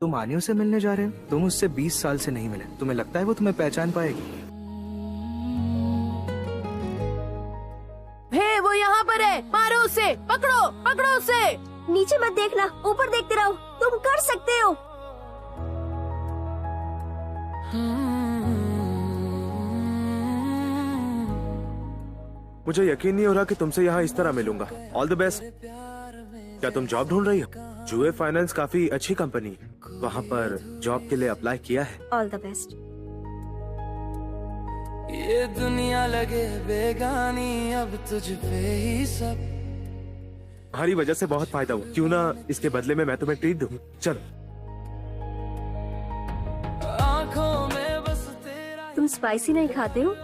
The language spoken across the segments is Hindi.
तुम आनियों से मिलने जा रहे हो? तुम उससे 20 साल से नहीं मिले, तुम्हें लगता है वो तुम्हें पहचान पाएगी? हे, वो यहाँ पर है, मारो उसे, पकड़ो पकड़ो उसे। नीचे मत देखना, ऊपर देखते रहो, तुम कर सकते हो। मुझे यकीन नहीं हो रहा कि तुमसे यहाँ इस तरह मिलूंगा। All the best. क्या तुम जॉब ढूंढ रही हो? जुए फाइनेंस काफी अच्छी कंपनी है, वहाँ पर जॉब के लिए अप्लाई किया है। All the best. ये दुनिया लगे बेगानी, अब तुझ पे ही सब। तुम्हारी वजह से बहुत फायदा हुआ, क्यों ना इसके बदले में मैं तुम्हें ट्रीट दूं? चलो। आँखों में बस तेरा। तुम स्पाइसी नहीं खाते हो?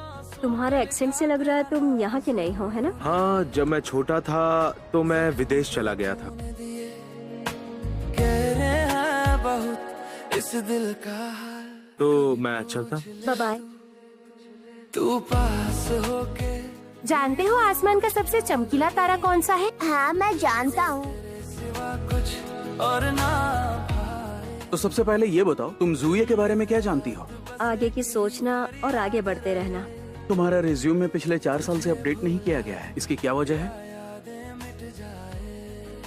तुम्हारे एक्सेंट से लग रहा है तुम यहाँ के नहीं हो, है ना? हाँ, जब मैं छोटा था तो मैं विदेश चला गया था। कह रहे हैं बहुत इस दिल का हाल, तो मैं चलता। Bye bye. तू पास होके। जानते हो आसमान का सबसे चमकीला तारा कौन सा है? हाँ, मैं जानता हूँ। सिवा कुछ और ना भाई। तो सबसे पहले ये बताओ, तुम जुए के बारे में क्या जानती हो? आगे की सोचना और आगे बढ़ते रहना। तुम्हारा रिज्यूम में पिछले 4 साल से अपडेट नहीं किया गया है, इसकी क्या वजह है?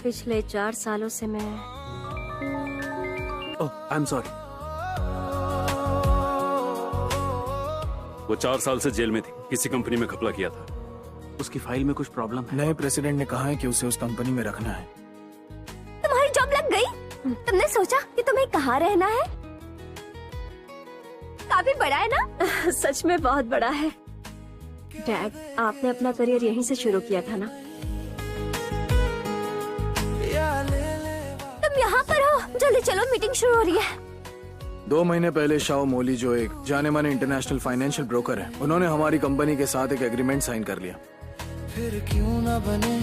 पिछले 4 सालों से मैं। ओह, आई एम सॉरी। वो 4 साल से जेल में थी, किसी कंपनी में घपला किया था। उसकी फाइल में कुछ प्रॉब्लम है। नए प्रेसिडेंट ने कहा है कि उसे उस कंपनी में रखना है। तुम्हारी जॉब लग गई? तुमने सोचा कि तुम्हें कहाँ रहना है? काफी बड़ा है ना? सच में बहुत बड़ा है। डैड, आपने अपना करियर यहीं से शुरू किया था ना? तुम यहाँ पर हो? जल्दी चलो, मीटिंग शुरू हो रही है। 2 महीने पहले शाओ मोली, जो एक जाने माने इंटरनेशनल फाइनेंशियल ब्रोकर है, उन्होंने हमारी कंपनी के साथ एक एग्रीमेंट साइन कर लिया। फिर क्यों ना बने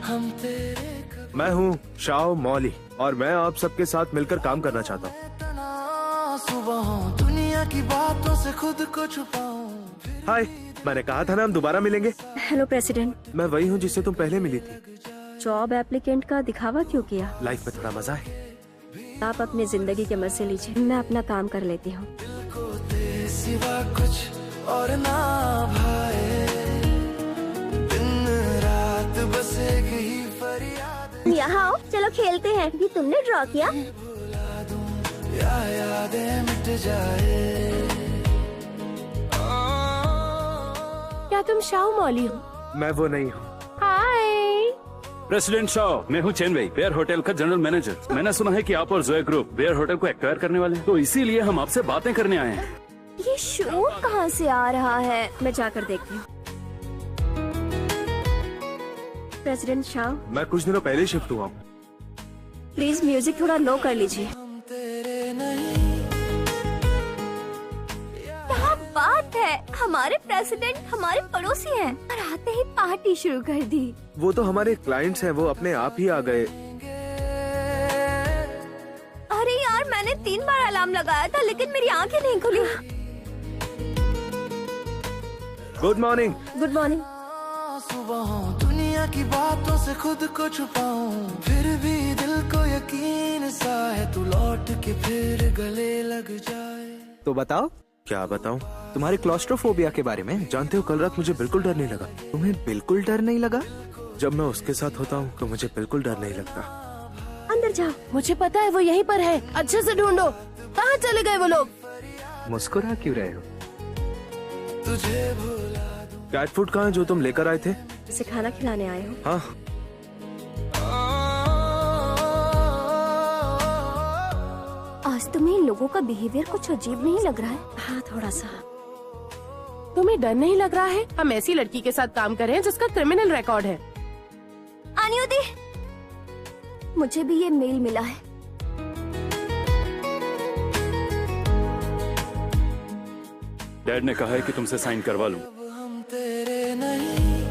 हम तेरे। मैं हूँ शाओ मौली और मैं आप सबके साथ मिलकर काम करना चाहता हूँ। सुबह दुनिया की बातों से खुद को छुपाऊं। हाय, मैंने कहा था ना हम दोबारा मिलेंगे। Hello president. मैं वही हूँ जिससे तुम पहले मिली थी। जॉब एप्लीकेंट का दिखावा क्यों किया? लाइफ में थोड़ा मजा है। आप अपनी जिंदगी के मजे लीजिए, मैं अपना काम कर लेती हूँ। को तेरे सिवा कुछ और ना भाए, दिन रात बस एक ही फरियाद। यहाँ आओ, चलो खेलते हैं। ये तुमने ड्रॉ किया? भुला दूं या यादें मिट जाए। क्या तुम शाओ मौली हो? मैं वो नहीं हूँ। हाय। प्रेसिडेंट शाओ, मैं हूँ चेन वई, बेयर होटल का जनरल मैनेजर। मैंने सुना है कि आप और जोया ग्रुप बेयर होटल को एक्वायर करने वाले हैं, तो इसीलिए हम आपसे बातें करने आए हैं। ये शोर कहाँ से आ रहा है? मैं जाकर देखती हूँ। प्रेसिडेंट शाह, मैं कुछ दिनों पहले शिफ्ट हुआ हूँ। प्लीज म्यूजिक थोड़ा लो कर लीजिए। हम तेरे नहीं। क्या बात है, हमारे प्रेसिडेंट हमारे पड़ोसी हैं और आते ही पार्टी शुरू कर दी। वो तो हमारे क्लाइंट्स हैं, वो अपने आप ही आ गए। अरे यार, मैंने 3 बार अलार्म लगाया था लेकिन मेरी आंखें नहीं खुली। Good morning. Good morning. सुबह दुनिया की बातों से खुद को छुपाऊं, फिर भी दिल को यकीन सा है तू लौट के फिर गले लग जाए। तो बताओ। क्या बताऊं? तुम्हारे क्लॉस्ट्रोफोबिया के बारे में। जानते हो, कल रात मुझे बिल्कुल डर नहीं लगा। तुम्हें बिल्कुल डर नहीं लगा? जब मैं उसके साथ होता हूँ तो मुझे बिल्कुल डर नहीं लगता। अंदर जाओ। मुझे पता है वो यहीं पर है, अच्छे से ढूंढो। कहाँ चले गए वो लोग? मुस्कुरा क्यों रहे हो? तुझे भुला दूं। कैट फूड कहाँ है जो तुम लेकर आए थे? इसे खाना खिलाने आए हो? हाँ। आज तुम्हें इन लोगों का बिहेवियर कुछ अजीब नहीं लग रहा है? हाँ, थोड़ा सा। तुम्हें डर नहीं लग रहा है? हम ऐसी लड़की के साथ काम कर रहे हैं जिसका क्रिमिनल रिकॉर्ड है। आनियोदी, मुझे भी ये मेल मिला है। डैड ने कहा है कि तुमसे साइन करवा लूं। अब हम तेरे नहीं,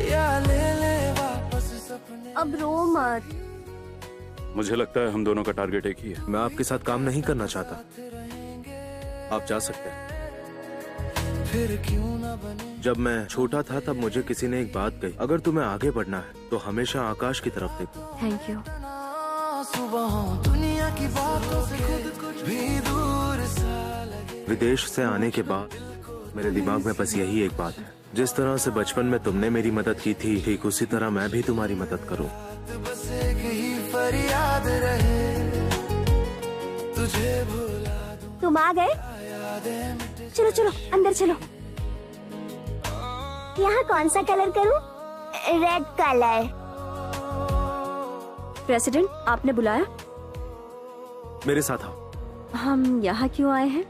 या ले ले वापस सपने। अब रो मत। मुझे लगता है हम दोनों का टारगेट एक ही है। मैं आपके साथ काम नहीं करना चाहता। आप जा सकते हैं। फिर क्यों ना बने। जब मैं छोटा था तब मुझे किसी ने एक बात कही, अगर तुम्हें आगे बढ़ना है तो हमेशा आकाश की तरफ देखो। Thank you. सुबह दुनिया की बातों से खुद कुछ भी दूर सा लगे। विदेश से आने के बाद मेरे दिमाग में बस यही एक बात है, जिस तरह से बचपन में तुमने मेरी मदद की थी, ठीक उसी तरह मैं भी तुम्हारी मदद करूं। बस एक ही फरियाद रहे, तुझे भुला दूं। तुम आ गए? चलो चलो अंदर चलो। यहाँ कौन सा कलर करूं? Red colour. प्रेसिडेंट, आपने बुलाया? मेरे साथ आओ। हम यहाँ क्यों आए हैं?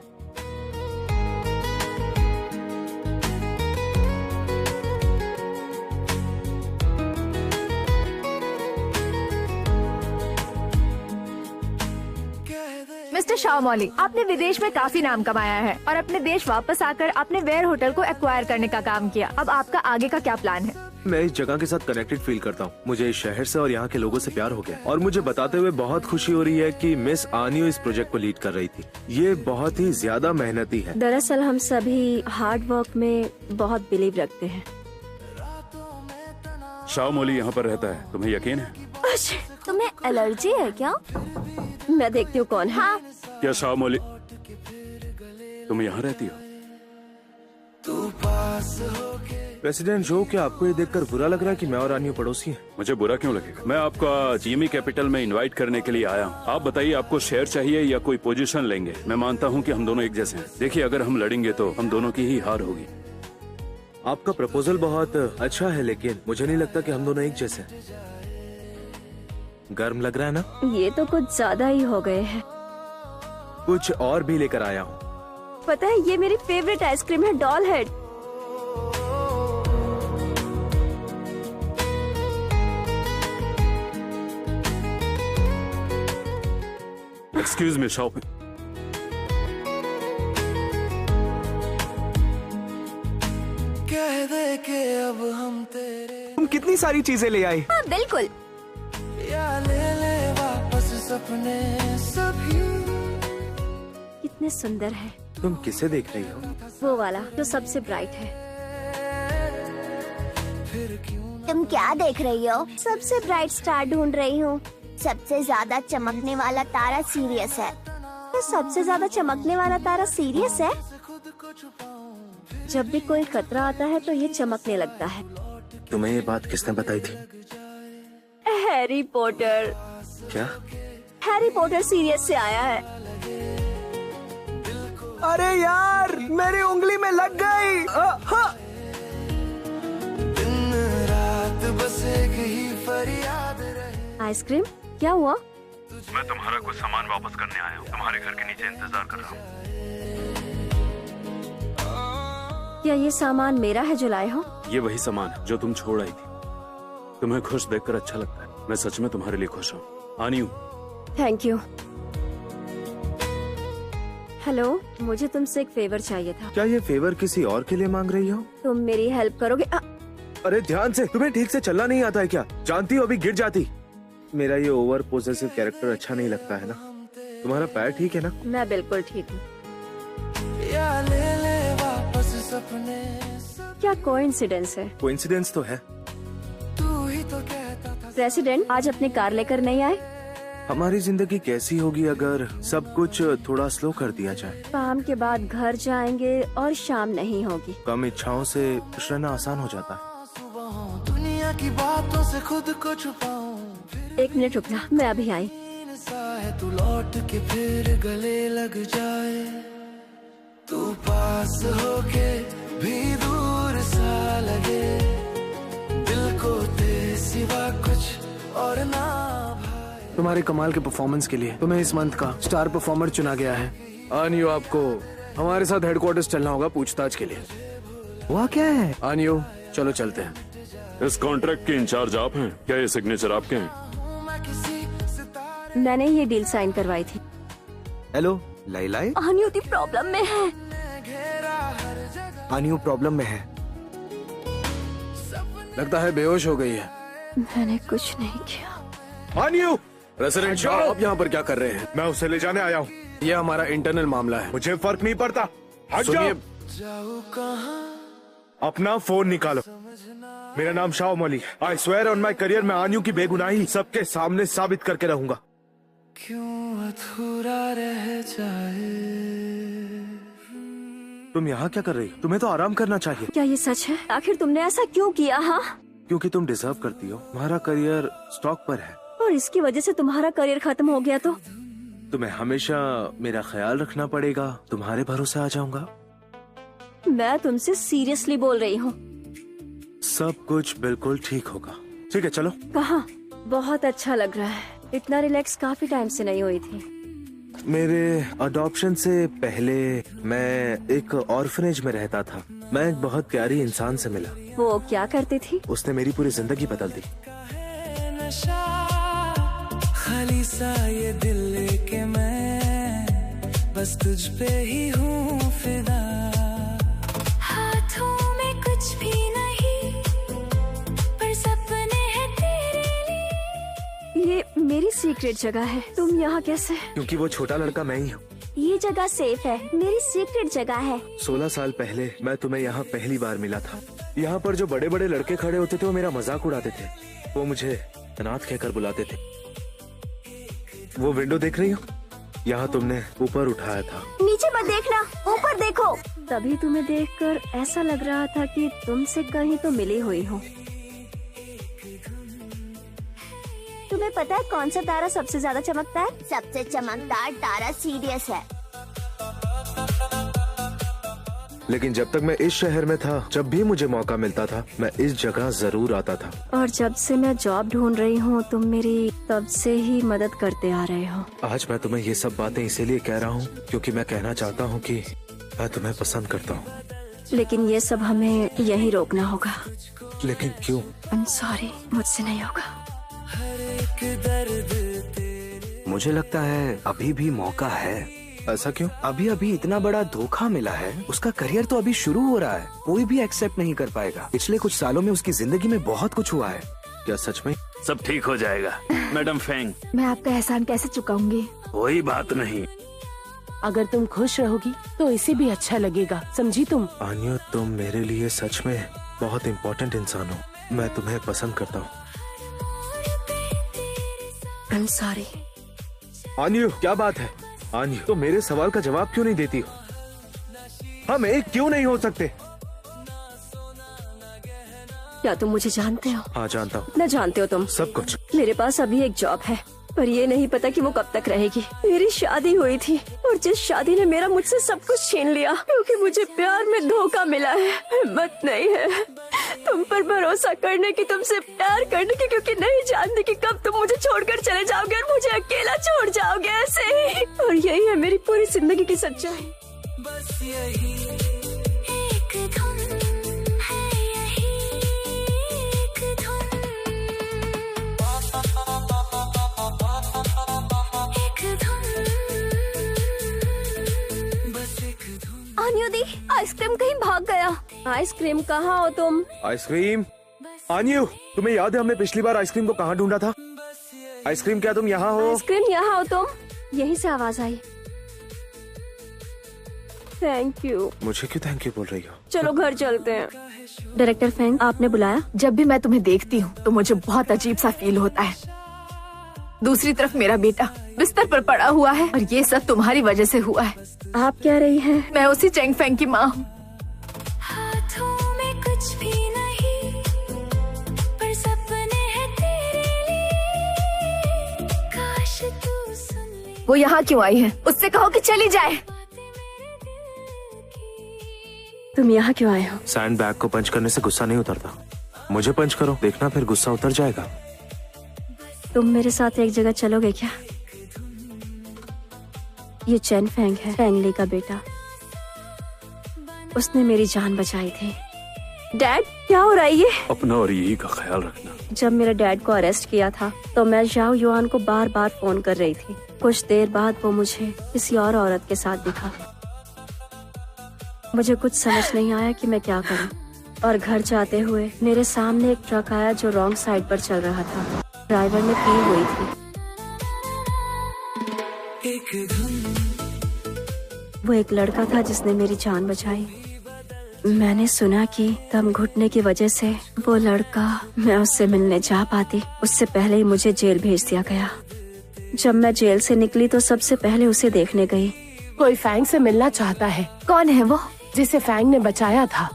मिस्टर शाह मौली, आपने विदेश में काफी नाम कमाया है और अपने देश वापस आकर आपने वेयर होटल को एक्वायर करने का काम किया। अब आपका आगे का क्या प्लान है? मैं इस जगह के साथ कनेक्टेड फील करता हूँ। मुझे इस शहर से और यहाँ के लोगों से प्यार हो गया और मुझे बताते हुए बहुत खुशी हो रही है कि मिस आनियो इस प्रोजेक्ट को लीड कर रही थी। ये बहुत ही ज्यादा मेहनती है। दरअसल हम सभी हार्ड वर्क में बहुत बिलीव रखते हैं। शाह मौली यहाँ पर रहता है, तुम्हें यकीन है? तुम्हें एलर्जी है क्या? मैं देखती हूँ कौन है। हाँ। क्या शाह मौली तुम यहाँ रहती हो? प्रेसिडेंट जो, क्या आपको ये देखकर बुरा लग रहा है कि मैं और आनियो पड़ोसी हैं? मुझे बुरा क्यों लगेगा? मैं आपका जीमी कैपिटल में इनवाइट करने के लिए आया हूँ। आप बताइए, आपको शेयर चाहिए या कोई पोजीशन लेंगे? मैं मानता हूँ कि हम दोनों एक जैसे हैं। देखिए, अगर हम लड़ेंगे तो हम दोनों की ही हार होगी। आपका प्रपोजल बहुत अच्छा है, लेकिन मुझे नहीं लगता कि हम दोनों एक जैसे हैं। गर्म लग रहा है ना? ये तो कुछ ज्यादा ही हो गए हैं। कुछ और भी लेकर आया हूँ। पता है, ये मेरी फेवरेट आइसक्रीम है, doll head. Excuse me Shah. कह दे के अब हम तेरे, तुम कितनी सारी चीजें ले आई। हाँ बिल्कुल। या ले वापस सपने सभी। कितने सुंदर है। तुम किसे देख रही हो? वो वाला जो सबसे ब्राइट है। फिर क्यों तुम क्या देख रही हो? सबसे ब्राइट स्टार ढूंढ रही हूँ। सबसे ज्यादा चमकने वाला तारा सीरियस है। तो सबसे ज्यादा चमकने वाला तारा सीरियस है। जब भी कोई खतरा आता है तो ये चमकने लगता है। तुम्हें ये बात किसने बताई थी? Harry Potter. क्या? हैरी पॉटर सीरियस से आया है। अरे यार, मेरी उंगली में लग गई। दिन रात बस एक ही फरियाद रहे। आइसक्रीम, क्या हुआ? मैं तुम्हारा कुछ सामान वापस करने आया हूँ। तुम्हारे घर के नीचे इंतजार कर रहा हूँ। क्या ये सामान मेरा है जो लाए हो? ये वही सामान है जो तुम छोड़ आई थी। तुम्हें खुश देखकर अच्छा लगता है। मैं सच में तुम्हारे लिए खुश हूँ। आनियो। Thank you. हेलो, मुझे तुमसे एक फेवर चाहिए था। क्या ये फेवर किसी और के लिए मांग रही हो? तुम मेरी हेल्प करोगे? अरे ध्यान से, तुम्हें ठीक से चलना नहीं आता है क्या? जानती हो अभी गिर जाती। मेरा ये ओवर पोजेसिव कैरेक्टर अच्छा नहीं लगता है ना? तुम्हारा पैर ठीक है ना? मैं बिल्कुल ठीक हूँ। या ले वापस सपने। क्या कोइंसिडेंस है? कोइंसिडेंस तो है। तू ही तो कहता था। प्रेसिडेंट, आज अपनी कार लेकर नहीं आए? हमारी जिंदगी कैसी होगी अगर सब कुछ थोड़ा स्लो कर दिया जाए? काम के बाद घर जाएंगे और शाम नहीं होगी। कम इच्छाओं से खुश रहना आसान हो जाता है। सुबह दुनिया की बातों से खुद को छुपाऊं। एक मिनट रुकना, मैं अभी आई। सा है तू लौट के फिर गले लग जाए। तू पास होके भी दूर सा लगे। दिल को तेरे सिवा कुछ और ना भाए। तुम्हारे कमाल के परफॉर्मेंस के लिए तुम्हें इस मंथ का स्टार परफॉर्मर चुना गया है। आनियो, आपको हमारे साथ हेडक्वार्टर्स चलना होगा पूछताछ के लिए। वहाँ क्या है? आनियो, चलो चलते हैं। इस कॉन्ट्रैक्ट के इंचार्ज आप हैं क्या? ये सिग्नेचर आपके हैं? मैंने ये डील साइन करवाई थी। हेलो लाई, आनियो प्रॉब्लम में है। आनियो प्रॉब्लम में है। लगता है बेहोश हो गई है। मैंने कुछ नहीं किया। आनियो! प्रेसिडेंट शाह, आप यहाँ पर क्या कर रहे हैं? मैं उसे ले जाने आया हूँ। ये हमारा इंटरनल मामला है। मुझे फर्क नहीं पड़ता। हट सुनिए, जाओ। अपना फोन निकालो। मेरा नाम शाह मौली है। I swear on my career, मैं आनियो की बेगुनाही सबके सामने साबित करके रहूंगा। क्यों अधूरा रह जाए। तुम यहाँ क्या कर रही हो? तुम्हें तो आराम करना चाहिए। क्या ये सच है? आखिर तुमने ऐसा क्यों किया? हाँ, क्योंकि तुम डिजर्व करती हो। तुम्हारा करियर स्टॉक पर है और इसकी वजह से तुम्हारा करियर खत्म हो गया तो तुम्हें हमेशा मेरा ख्याल रखना पड़ेगा। तुम्हारे भरोसे आ जाऊंगा। मैं तुमसे सीरियसली बोल रही हूँ। सब कुछ बिल्कुल ठीक होगा। ठीक है, चलो। कहाँ? बहुत अच्छा लग रहा है। इतना रिलैक्स काफी टाइम से नहीं हुई थी। मेरे अडॉप्शन से पहले मैं एक ऑर्फनेज में रहता था। मैं एक बहुत प्यारी इंसान से मिला। वो क्या करती थी? उसने मेरी पूरी जिंदगी बदल दी। खाली सा ये दिल के मैं बस तुझ पे ही हूँ फिदा। हाथों में कुछ भी नहीं पर सपने हैं तेरे लिए। ये मेरी सीक्रेट जगह है। तुम यहाँ कैसे? क्योंकि वो छोटा लड़का मैं ही हूँ। ये जगह सेफ है। मेरी सीक्रेट जगह है। 16 साल पहले मैं तुम्हें यहाँ पहली बार मिला था। यहाँ पर जो बड़े बड़े लड़के खड़े होते थे वो मेरा मजाक उड़ाते थे। वो मुझे अनाथ कहकर बुलाते थे। वो विंडो देख रही हो? यहाँ तुमने ऊपर उठाया था। नीचे मत देखना, ऊपर देखो। तभी तुम्हें देखकर ऐसा लग रहा था कि तुमसे कहीं तो मिली हुई हो। तुम्हें पता है कौन सा तारा सबसे ज्यादा चमकता है? सबसे चमकदार तारा सीरियस है। लेकिन जब तक मैं इस शहर में था, जब भी मुझे मौका मिलता था, मैं इस जगह जरूर आता था। और जब से मैं जॉब ढूंढ रही हूँ, तुम मेरी तब से ही मदद करते आ रहे हो। आज मैं तुम्हें ये सब बातें इसीलिए कह रहा हूँ क्योंकि मैं कहना चाहता हूँ कि मैं तुम्हें पसंद करता हूँ। लेकिन ये सब हमें यहीं रोकना होगा। लेकिन क्यों? I'm sorry, मुझसे नहीं होगा। मुझे लगता है अभी भी मौका है। ऐसा क्यों? अभी अभी इतना बड़ा धोखा मिला है। उसका करियर तो अभी शुरू हो रहा है। कोई भी एक्सेप्ट नहीं कर पाएगा। पिछले कुछ सालों में उसकी जिंदगी में बहुत कुछ हुआ है। क्या सच में? सब ठीक हो जाएगा मैडम फेंग। मैं आपका एहसान कैसे चुकाऊंगी? कोई बात नहीं। अगर तुम खुश रहोगी तो इसे भी अच्छा लगेगा, समझी तुम? आन्यू, तुम मेरे लिए सच में बहुत इम्पोर्टेंट इंसान हो। मैं तुम्हें पसंद करता हूँ। I'm sorry। आन्यू, क्या बात है? आन्यू, तो मेरे सवाल का जवाब क्यों नहीं देती हो? हम एक क्यों नहीं हो सकते? क्या तुम मुझे जानते हो? हाँ, जानता हूँ। न जानते हो तुम? सब कुछ। मेरे पास अभी एक जॉब है, पर ये नहीं पता कि वो कब तक रहेगी। मेरी शादी हुई थी और जिस शादी ने मेरा मुझसे सब कुछ छीन लिया क्योंकि मुझे प्यार में धोखा मिला है। हिम्मत नहीं है तुम पर भरोसा करने की, तुमसे प्यार करने की, क्योंकि नहीं जानती कि कब तुम मुझे छोड़कर चले जाओगे और मुझे अकेला छोड़ जाओगे ऐसे ही। और यही है मेरी पूरी जिंदगी की सच्चाई। बस यही एक धुन है, यही एक धुन, एक धुन, बस एक धुन। आन्यू दी, आइसक्रीम कहीं भाग गया। आइसक्रीम कहाँ हो तुम? आइसक्रीम? आन्यू, तुम्हें याद है हमने पिछली बार आइसक्रीम को कहाँ ढूंढा था? आइसक्रीम, क्या तुम यहाँ हो? आइसक्रीम यहाँ हो तुम? यहीं से आवाज आई। Thank you. मुझे क्यों थैंक यू बोल रही हो? चलो घर चलते हैं। डायरेक्टर फेंग, आपने बुलाया? जब भी मैं तुम्हें देखती हूँ तो मुझे बहुत अजीब सा फील होता है। दूसरी तरफ मेरा बेटा बिस्तर पर पड़ा हुआ है और ये सब तुम्हारी वजह से हुआ है। आप कह रही हैं? मैं उसी चेंग फेंग की माँ हूँ। हाथों में कुछ भी नहीं पर सपने हैं तेरे लिए। काश तू सुन ले। वो यहाँ क्यों आई है? उससे कहो कि चली जाए। तुम यहाँ क्यों आए हो? सैंड बैग को पंच करने से गुस्सा नहीं उतरता। मुझे पंच करो, देखना फिर गुस्सा उतर जाएगा। तुम मेरे साथ एक जगह चलोगे क्या? ये चेन फेंग है, फेंग ली का बेटा। उसने मेरी जान बचाई थी। डैड, क्या हो रहा है ये? अपना और यही का ख्याल रखना। जब मेरे डैड को अरेस्ट किया था तो मैं जाओ युआन को बार बार फोन कर रही थी। कुछ देर बाद वो मुझे किसी और औरत के साथ दिखा। मुझे कुछ समझ नहीं आया कि मैं क्या करूं। और घर जाते हुए मेरे सामने एक ट्रक आया जो रॉन्ग साइड पर चल रहा था। ड्राइवर ने पी हुई थी। वो एक लड़का था जिसने मेरी जान बचाई। मैंने सुना कि दम घुटने की वजह से वो लड़का, मैं उससे मिलने जा पाती उससे पहले ही मुझे जेल भेज दिया गया। जब मैं जेल से निकली तो सबसे पहले उसे देखने गई। कोई फैंग से मिलना चाहता है। कौन है वो? जिसे फैंग ने बचाया था।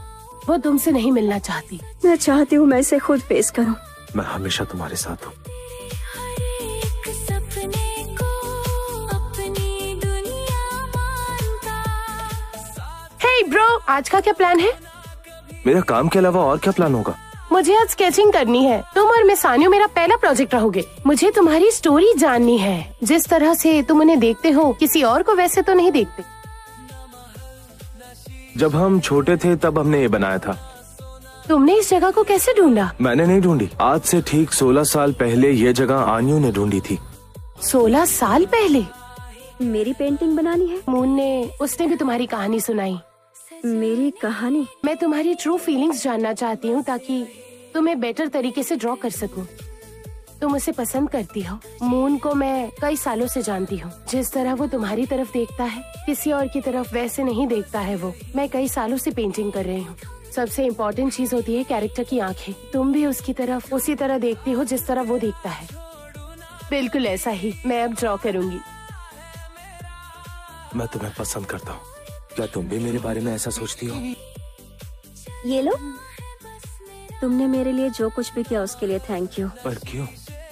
वो तुमसे नहीं मिलना चाहती। मैं चाहती हूँ मैं इसे खुद पेश करूँ। मैं हमेशा तुम्हारे साथ हूँ। हे ब्रो, आज का क्या प्लान है? मेरा काम के अलावा और क्या प्लान होगा? मुझे आज स्केचिंग करनी है। तुम और मिस सानियो मेरा पहला प्रोजेक्ट रहोगे। मुझे तुम्हारी स्टोरी जाननी है। जिस तरह से तुम उन्हें देखते हो, किसी और को वैसे तो नहीं देखते। जब हम छोटे थे तब हमने ये बनाया था। तुमने इस जगह को कैसे ढूंढा? मैंने नहीं ढूंढी। आज से ठीक 16 साल पहले ये जगह आनियो ने ढूंढी थी। 16 साल पहले? मेरी पेंटिंग बनानी है? मून ने, उसने भी तुम्हारी कहानी सुनाई। मेरी कहानी? मैं तुम्हारी ट्रू फीलिंग्स जानना चाहती हूँ ताकि तुम्हें बेटर तरीके से ड्रॉ कर सकूं। तुम उसे पसंद करती हो। मून को मैं कई सालों से जानती हूँ। जिस तरह वो तुम्हारी तरफ देखता है, किसी और की तरफ वैसे नहीं देखता है वो। मैं कई सालों से पेंटिंग कर रही हूँ। सबसे इम्पोर्टेंट चीज होती है कैरेक्टर की आंखें। तुम भी उसकी तरफ उसी तरह देखती हो जिस तरह वो देखता है। बिल्कुल ऐसा ही मैं अब ड्रॉ करूंगी। मैं तुम्हें पसंद करता हूँ। क्या तुम भी मेरे बारे में ऐसा सोचती हो? ये लो, तुमने मेरे लिए जो कुछ भी किया उसके लिए थैंक यू। पर क्यों?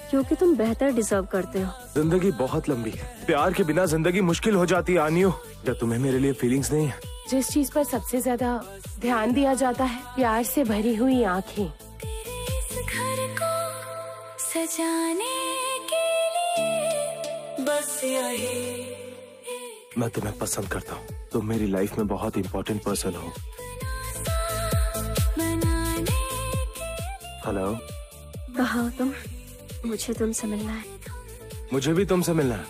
क्योंकि तुम बेहतर डिजर्व करते हो। जिंदगी बहुत लंबी है। प्यार के बिना जिंदगी मुश्किल हो जाती है आनियो। क्या तुम्हें मेरे लिए फीलिंग्स नहीं है? जिस चीज पर सबसे ज्यादा ध्यान दिया जाता है, प्यार से भरी हुई आँखें। सजाने के लिए बस यही। मैं तुम्हें पसंद करता हूँ। तुम मेरी लाइफ में बहुत इम्पोर्टेंट पर्सन हो। हेलो। कहाँ हो तुम? मुझे तुमसे मिलना है। मुझे भी तुमसे मिलना है।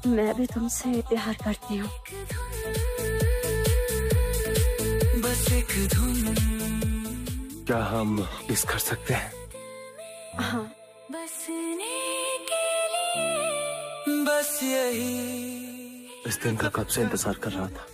मैं भी तुमसे प्यार करती हूँ। बस एक धुन। क्या हम किस कर सकते हैं? हाँ। बसने के लिए बस यही। इस दिन का कब से इंतजार कर रहा था।